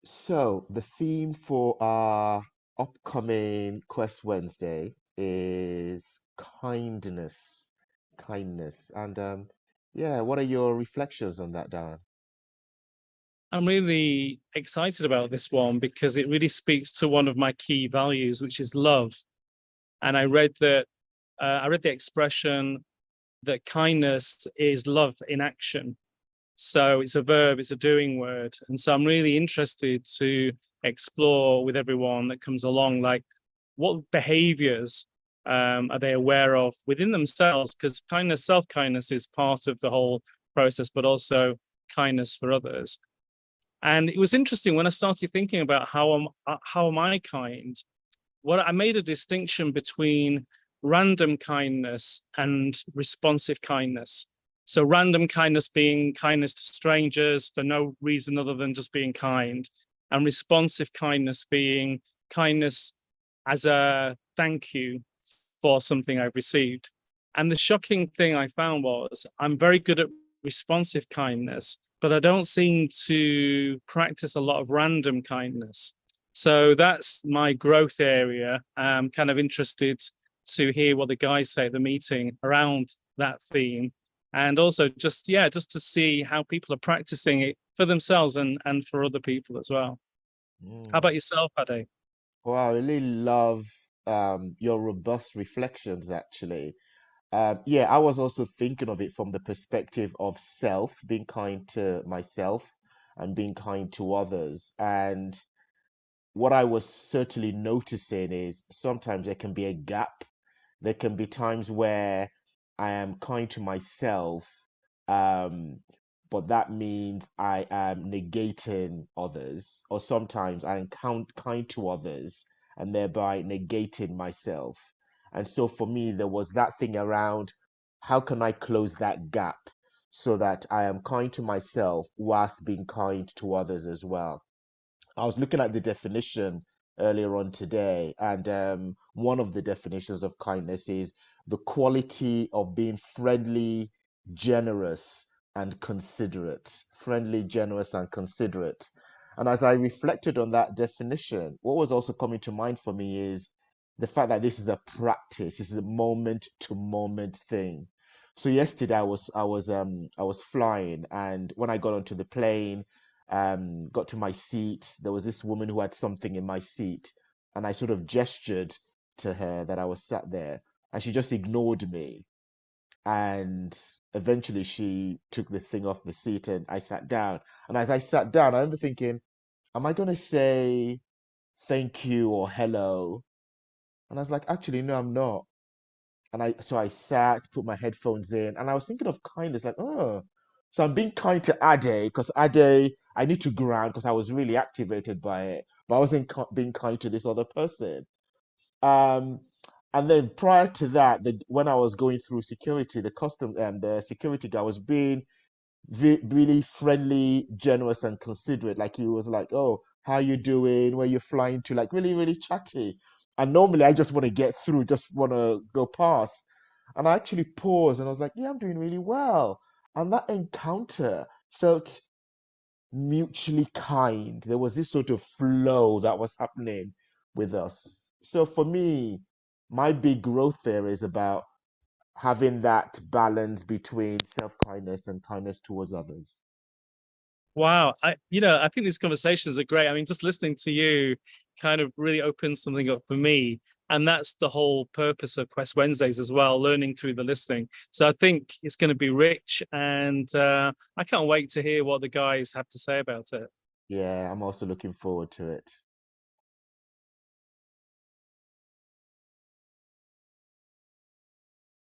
So the theme for our upcoming Quest Wednesday is kindness. Kindness. And yeah, what are your reflections on that, Dan? I'm really excited about this one because it really speaks to one of my key values, which is love. And I read the expression that kindness is love in action. So it's a verb, it's a doing word. And so I'm really interested to explore with everyone that comes along, like what behaviors are they aware of within themselves? Because kindness, self-kindness is part of the whole process, but also kindness for others. And it was interesting when I started thinking about how am I kind. What I made a distinction between random kindness and responsive kindness. So random kindness being kindness to strangers for no reason other than just being kind, and responsive kindness being kindness as a thank you for something I've received. And the shocking thing I found was I'm very good at responsive kindness, but I don't seem to practice a lot of random kindness. So that's my growth area. I'm kind of interested to hear what the guys say at the meeting around that theme. And also just, yeah, just to see how people are practicing it for themselves and for other people as well. How Mm. about yourself, Ade? Well, I really love your robust reflections, actually. Yeah, I was also thinking of it from the perspective of self, being kind to myself and being kind to others. And what I was certainly noticing is sometimes there can be a gap. There can be times where I am kind to myself, um, but that means I am negating others, or sometimes I am kind to others and thereby negating myself. And so for me, there was that thing around how can I close that gap so that I am kind to myself whilst being kind to others as well. I was looking at the definition earlier on today, and one of the definitions of kindness is the quality of being friendly, generous, and considerate. Friendly, generous, and considerate. And as I reflected on that definition, what was also coming to mind for me is the fact that this is a practice, this is a moment to moment thing. So yesterday I was flying, and when I got onto the plane, got to my seat, there was this woman who had something in my seat, and I sort of gestured to her that I was sat there, and she just ignored me. And eventually she took the thing off the seat, and I sat down. And as I sat down, I remember thinking, am I going to say thank you or hello? And I was like, actually, no, I'm not. And I sat, put my headphones in, and I was thinking of kindness, like, oh, so I'm being kind to Ade because Ade, I need to ground because I was really activated by it, but I wasn't being kind to this other person. Um, and then prior to that, when I was going through security, the security guy was being really friendly, generous, and considerate. Like he was like, "Oh, how you doing? Where you flying to?" Like really, really chatty. And normally, I just want to get through, just want to go past. And I actually paused, and I was like, "Yeah, I'm doing really well." And that encounter felt mutually kind. There was this sort of flow that was happening with us. So for me, my big growth there is about having that balance between self-kindness and kindness towards others. Wow. I think these conversations are great. I mean, just listening to you kind of really opens something up for me. And that's the whole purpose of Quest Wednesdays as well, learning through the listening. So I think it's going to be rich. And I can't wait to hear what the guys have to say about it. Yeah, I'm also looking forward to it.